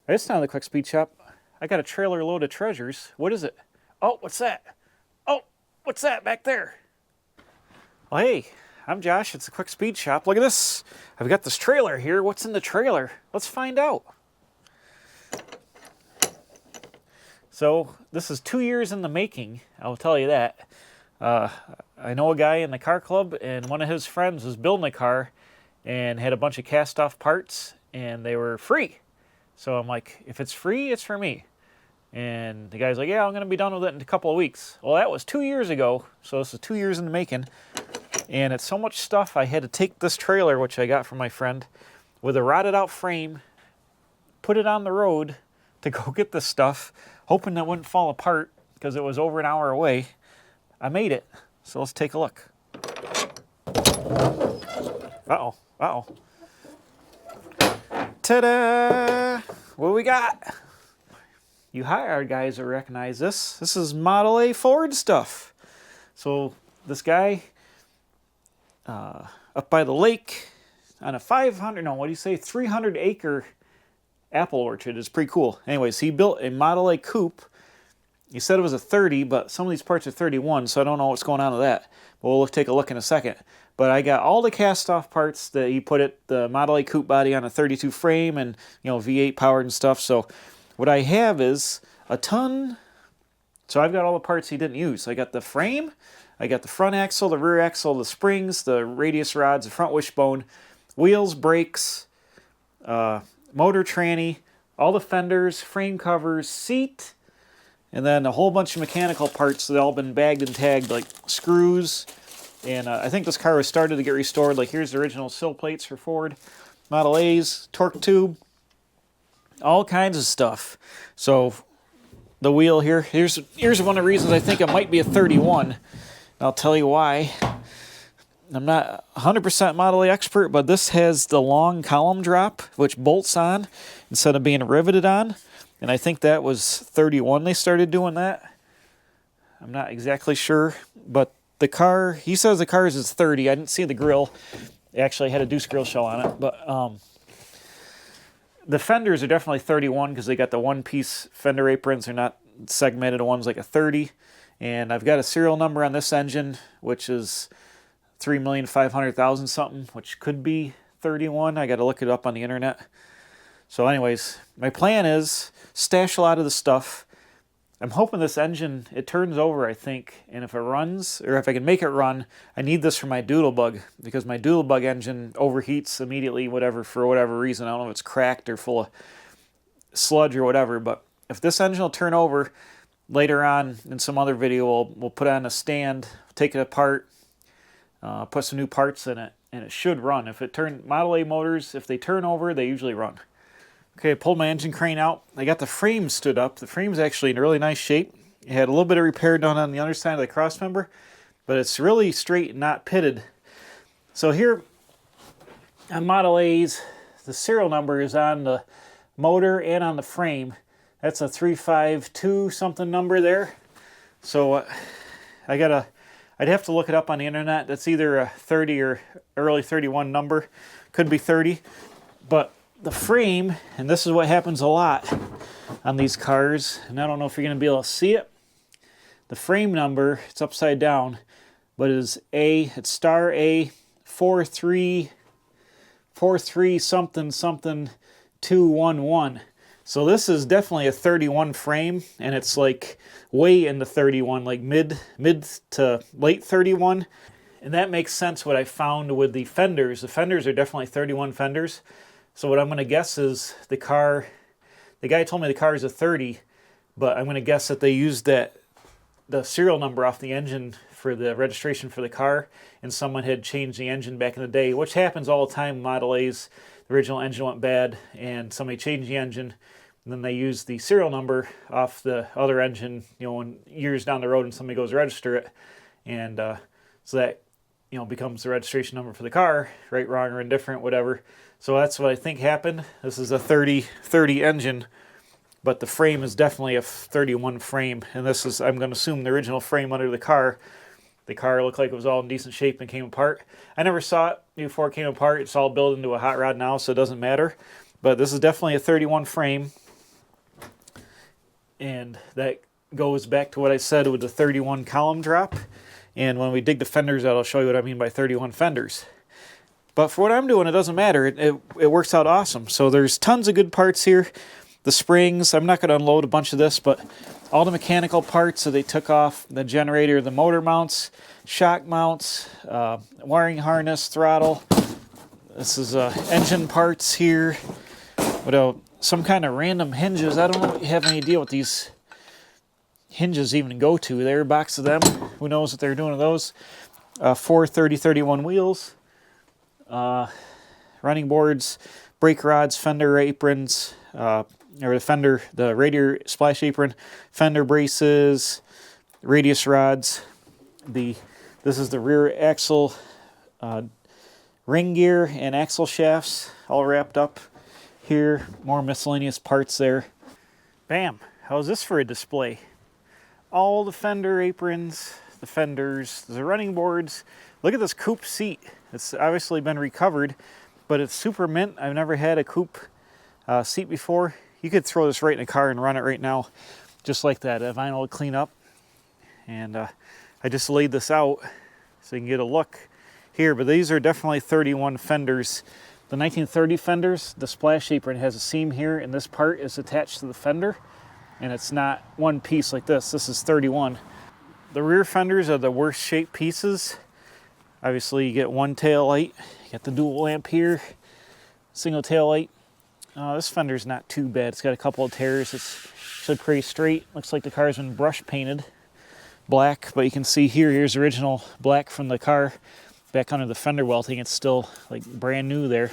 It's not the quick speed shop. I got a trailer load of treasures. What is it? Oh, what's that? Oh, what's that back there? Well, hey, I'm Josh. It's a quick speed shop. Look at this. I've got this trailer here. What's in the trailer? Let's find out. So this is 2 years in the making. I'll tell you that. I know a guy in the car club, and one of his friends was building a car and had a bunch of cast-off parts, and they were free. So I'm like, if it's free, it's for me. And the guy's like, yeah, I'm going to be done with it in a couple of weeks. Well, that was 2 years ago, so this is 2 years in the making. And it's so much stuff, I had to take this trailer, which I got from my friend, with a rotted-out frame, put it on the road to go get this stuff, hoping that it wouldn't fall apart because it was over an hour away. I made it, so let's take a look. Uh-oh, uh-oh. Ta-da! What do we got? You hired guys that recognize this. This is Model A Ford stuff. So this guy up by the lake on a 300 acre apple orchard. It's pretty cool. Anyways, he built a Model A coupe. He said it was a 30, but some of these parts are 31, so I don't know what's going on with that. But we'll take a look in a second. But I got all the cast-off parts that he put the Model A coupe body on a 32 frame and, V8 powered and stuff. So what I have is a ton. So I've got all the parts he didn't use. I got the frame, I got the front axle, the rear axle, the springs, the radius rods, the front wishbone, wheels, brakes, motor tranny, all the fenders, frame covers, seat, and then a whole bunch of mechanical parts that all been bagged and tagged, like screws. And I think this car was started to get restored. Like, here's the original sill plates for Ford Model A's, torque tube, all kinds of stuff. So the wheel here, here's one of the reasons I think it might be a 31. I'll tell you why. I'm not 100% Model A expert, but this has the long column drop, which bolts on instead of being riveted on. And I think that was 31 they started doing that. I'm not exactly sure, but the car, he says the car's is 30. I didn't see the grill. It actually had a deuce grill shell on it, but the fenders are definitely 31 because they got the one-piece fender aprons. They're not segmented. One's like a 30. And I've got a serial number on this engine, which is 3,500,000 something, which could be 31. I got to look it up on the internet. So anyways, my plan is stash a lot of the stuff. I'm hoping this engine, it turns over, I think, and if it runs, or if I can make it run, I need this for my Doodlebug, because my Doodlebug engine overheats immediately, for whatever reason. I don't know if it's cracked or full of sludge or whatever, but if this engine will turn over, later on in some other video, we'll put it on a stand, take it apart, put some new parts in it, and it should run. Model A motors, if they turn over, they usually run. Okay, I pulled my engine crane out. I got the frame stood up. The frame's actually in really nice shape. It had a little bit of repair done on the underside of the crossmember, but it's really straight and not pitted. So here on Model A's, the serial number is on the motor and on the frame. That's a 352 something number there. So I'd have to look it up on the internet. That's either a 30 or early 31 number. Could be 30. But the frame, and this is what happens a lot on these cars, and I don't know if you're going to be able to see it. The frame number, it's upside down, but it's star A 43 something something 211. So this is definitely a 31 frame, and it's like way into 31, like mid to late 31. And that makes sense what I found with the fenders. The fenders are definitely 31 fenders. So what I'm going to guess is the guy told me the car is a 30, but I'm going to guess that they used the serial number off the engine for the registration for the car, and someone had changed the engine back in the day, which happens all the time in Model A's. The original engine went bad, and somebody changed the engine, and then they used the serial number off the other engine, when years down the road and somebody goes to register it, and so that becomes the registration number for the car, right, wrong, or indifferent, whatever. So that's what I think happened. This is a 30 engine, but the frame is definitely a 31 frame, and this is, I'm going to assume, the original frame under the car. The car looked like it was all in decent shape and came apart. I never saw it before it came apart. It's all built into a hot rod now, so it doesn't matter. But this is definitely a 31 frame. And that goes back to what I said with the 31 column drop. And when we dig the fenders out, I'll show you what I mean by 31 fenders. But for what I'm doing, it doesn't matter. It works out awesome. So there's tons of good parts here. The springs, I'm not going to unload a bunch of this, but all the mechanical parts that they took off, the generator, the motor mounts, shock mounts, wiring harness, throttle. This is engine parts here. Some kind of random hinges. I don't have any idea what these hinges even go to. There, a box of them. Who knows what they're doing with those? 4 30-31 wheels. Running boards, brake rods, fender aprons, the radiator splash apron, fender braces, radius rods. This is the rear axle ring gear and axle shafts all wrapped up here. More miscellaneous parts there. Bam! How's this for a display? All the fender aprons, the fenders, the running boards. Look at this coupe seat. It's obviously been recovered, but it's super mint. I've never had a coupe seat before. You could throw this right in a car and run it right now, just like that. Vinyl will clean up. And I just laid this out so you can get a look here. But these are definitely 31 fenders. The 1930 fenders, the splash apron has a seam here, and this part is attached to the fender. And it's not one piece like this. This is 31. The rear fenders are the worst shaped pieces. Obviously, you get one tail light. You got the dual lamp here, single tail light. This fender's not too bad. It's got a couple of tears. It's actually pretty straight. Looks like the car's been brush painted black, but you can see here's original black from the car. Back under the fender welting, it's still like brand new there.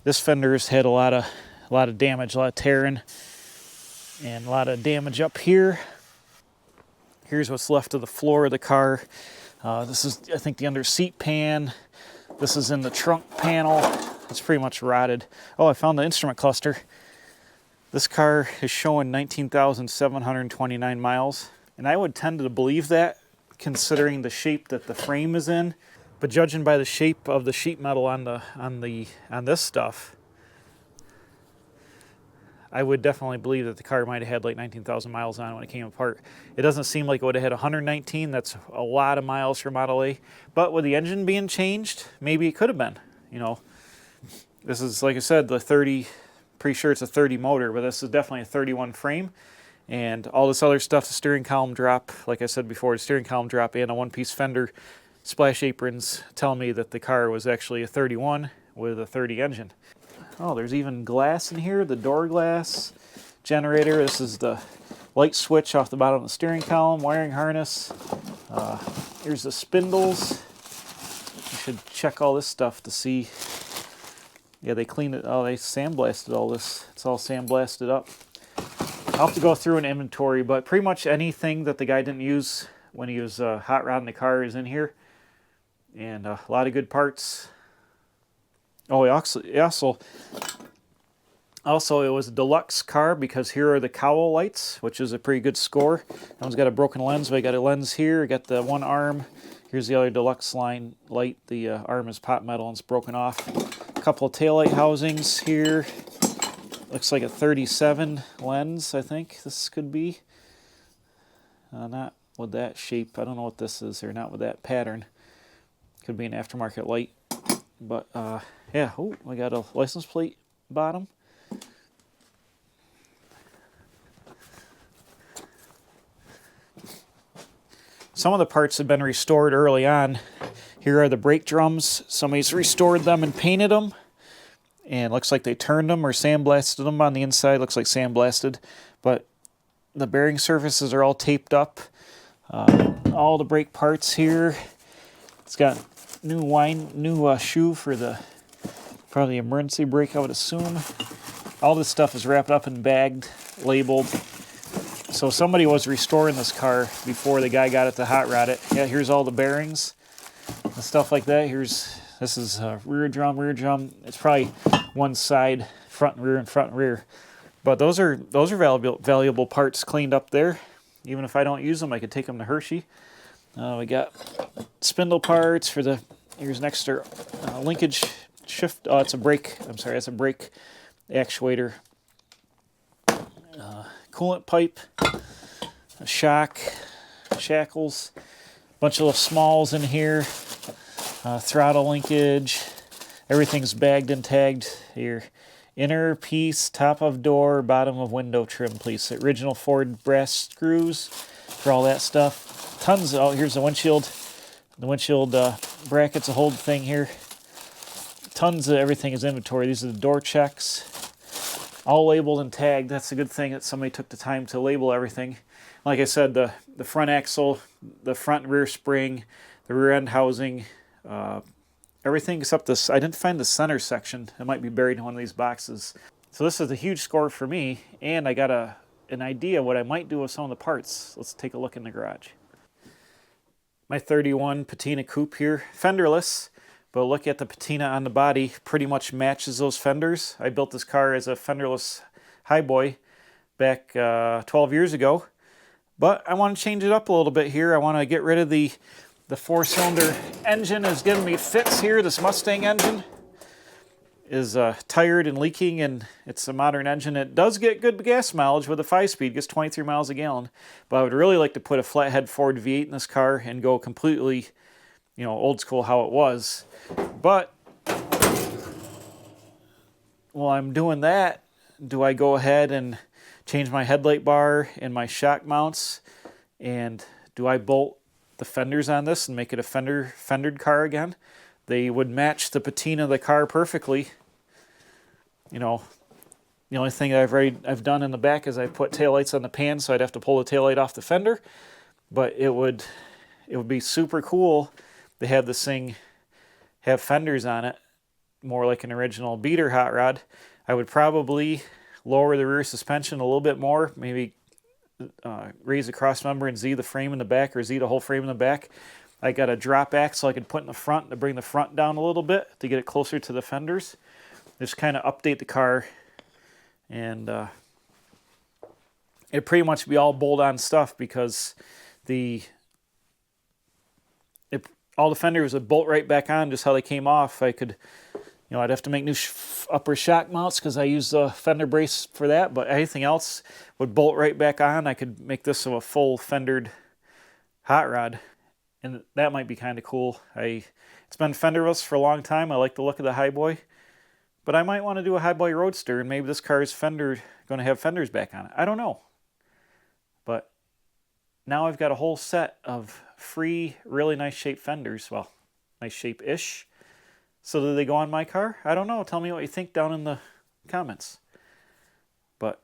This fender's had a lot of damage, a lot of tearing, and a lot of damage up here. Here's what's left of the floor of the car. This is, I think, the under seat pan. This is in the trunk panel. It's pretty much rotted. Oh, I found the instrument cluster. This car is showing 19,729 miles. And I would tend to believe that, considering the shape that the frame is in. But judging by the shape of the sheet metal on this stuff, I would definitely believe that the car might have had like 19,000 miles on it when it came apart. It doesn't seem like it would have had 119. That's a lot of miles for Model A. But with the engine being changed, maybe it could have been. You know, this is, like I said, the 30. Pretty sure it's a 30 motor, but this is definitely a 31 frame. And all this other stuff, the steering column drop, like I said before, the steering column drop and a one-piece fender, splash aprons tell me that the car was actually a 31 with a 30 engine. Oh, there's even glass in here, the door glass, generator. This is the light switch off the bottom of the steering column, wiring harness. Here's the spindles. You should check all this stuff to see. Yeah, they cleaned it. Oh, they sandblasted all this. It's all sandblasted up. I'll have to go through an inventory, but pretty much anything that the guy didn't use when he was hot rodding the car is in here. And a lot of good parts. Oh, also it was a deluxe car because here are the cowl lights, which is a pretty good score. That one's got a broken lens, but I got a lens here. I got the one arm. Here's the other deluxe line light. The arm is pot metal and it's broken off. A couple of taillight housings here. Looks like a 37 lens, I think this could be. Not with that shape. I don't know what this is, or not with that pattern. Could be an aftermarket light. But, yeah. Oh, I got a license plate bottom. Some of the parts have been restored early on. Here are the brake drums. Somebody's restored them and painted them. And looks like they turned them or sandblasted them on the inside. Looks like sandblasted. But the bearing surfaces are all taped up. All the brake parts here. It's got new shoe for the probably emergency brake, I would assume. All this stuff is wrapped up and bagged, labeled. So somebody was restoring this car before the guy got it to hot rod it. Yeah, here's all the bearings and stuff like that. This is rear drum. It's probably one side, front and rear. But those are valuable parts cleaned up there. Even if I don't use them, I could take them to Hershey. We got spindle parts for here's an extra linkage shift. Oh, it's a brake. I'm sorry, that's a brake actuator. coolant pipe, a shock, shackles, a bunch of little smalls in here, throttle linkage. Everything's bagged and tagged here. Inner piece, top of door, bottom of window trim piece. Original Ford brass screws for all that stuff. Tons. Oh, here's the windshield. The windshield brackets, a hold thing here. Tons of everything is inventory. These are the door checks. All labeled and tagged. That's a good thing that somebody took the time to label everything. Like I said, the front axle, the front and rear spring, the rear end housing, everything except this. I didn't find the center section. It might be buried in one of these boxes. So this is a huge score for me, and I got an idea what I might do with some of the parts. Let's take a look in the garage. My 31 patina coupe here, fenderless, but look at the patina on the body, pretty much matches those fenders. I built this car as a fenderless highboy back 12 years ago, but I want to change it up a little bit here. I want to get rid of the four-cylinder engine is giving me fits here. This Mustang engine is tired and leaking, and it's a modern engine. It does get good gas mileage with a 5-speed, gets 23 miles a gallon, but I would really like to put a flathead Ford V8 in this car and go completely, old school how it was. But while I'm doing that, do I go ahead and change my headlight bar and my shock mounts, and do I bolt the fenders on this and make it a fendered car again? They would match the patina of the car perfectly. The only thing I've done in the back is I put taillights on the pan, so I'd have to pull the taillight off the fender. But it would be super cool to have this thing have fenders on it, more like an original beater hot rod. I would probably lower the rear suspension a little bit more, maybe raise the cross member and Z the frame in the back, or Z the whole frame in the back. I got a drop axle I could put in the front to bring the front down a little bit to get it closer to the fenders. Just kind of update the car, and it'd pretty much be all bolt-on stuff, because all the fenders would bolt right back on just how they came off. I could, I'd have to make new upper shock mounts because I use the fender brace for that, but anything else would bolt right back on. I could make this a full fendered hot rod, and that might be kind of cool. It's been fenderless for a long time. I like the look of the highboy, but I might want to do a highboy roadster, and maybe this car is going to have fenders back on it. I don't know, but now I've got a whole set of free, really nice shaped fenders. Well, nice shape-ish. So do they go on my car? I don't know. Tell me what you think down in the comments. But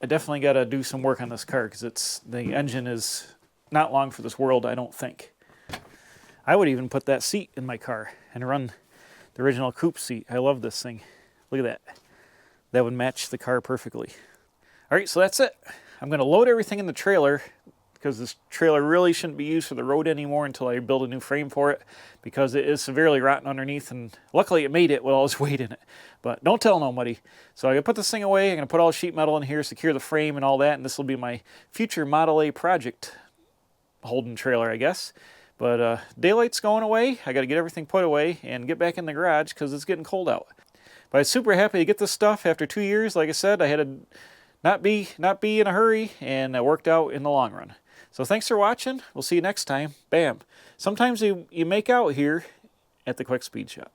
I definitely got to do some work on this car, because the engine is not long for this world, I don't think. I would even put that seat in my car and run the original coupe seat. I love this thing. Look at that. That would match the car perfectly. All right, so that's it. I'm going to load everything in the trailer, because this trailer really shouldn't be used for the road anymore until I build a new frame for it, because it is severely rotten underneath, and luckily it made it with all this weight in it. But don't tell nobody. So I'm going to put this thing away. I'm going to put all the sheet metal in here, secure the frame and all that, and this will be my future Model A project holding trailer, I guess. But daylight's going away. I got to get everything put away and get back in the garage because it's getting cold out. But I'm super happy to get this stuff after 2 years. Like I said, I had to not be in a hurry, and it worked out in the long run. So thanks for watching. We'll see you next time. Bam. Sometimes you make out here at the Quick Speed Shop.